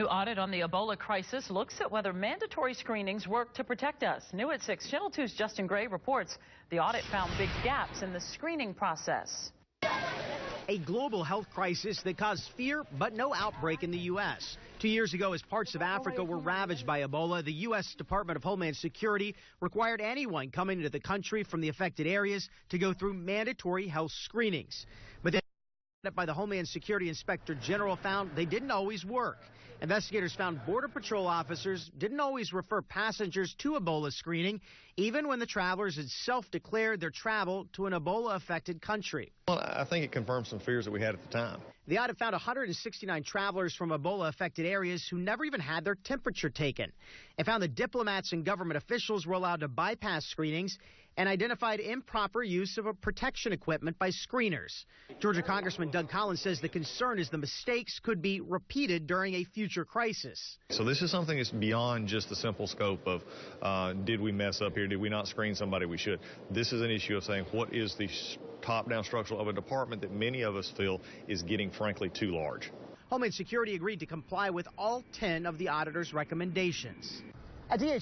New audit on the Ebola crisis looks at whether mandatory screenings work to protect us. New at 6, Channel 2's Justin Gray reports the audit found big gaps in the screening process. A global health crisis that caused fear but no outbreak in the U.S. 2 years ago, as parts of Africa were ravaged by Ebola, the U.S. Department of Homeland Security required anyone coming into the country from the affected areas to go through mandatory health screenings. But then by the Homeland Security Inspector General found they didn't always work. Investigators found Border Patrol officers didn't always refer passengers to Ebola screening, even when the travelers had self-declared their travel to an Ebola-affected country. Well, I think it confirms some fears that we had at the time. The audit found 169 travelers from Ebola-affected areas who never even had their temperature taken, and found that diplomats and government officials were allowed to bypass screenings and identified improper use of protection equipment by screeners. Georgia Congressman Doug Collins says the concern is the mistakes could be repeated during a future crisis. So this is something that's beyond just the simple scope of did we mess up here, did we not screen somebody we should. This is an issue of saying what is the top-down structure of a department that many of us feel is getting, frankly, too large. Homeland Security agreed to comply with all 10 of the auditor's recommendations. At DHS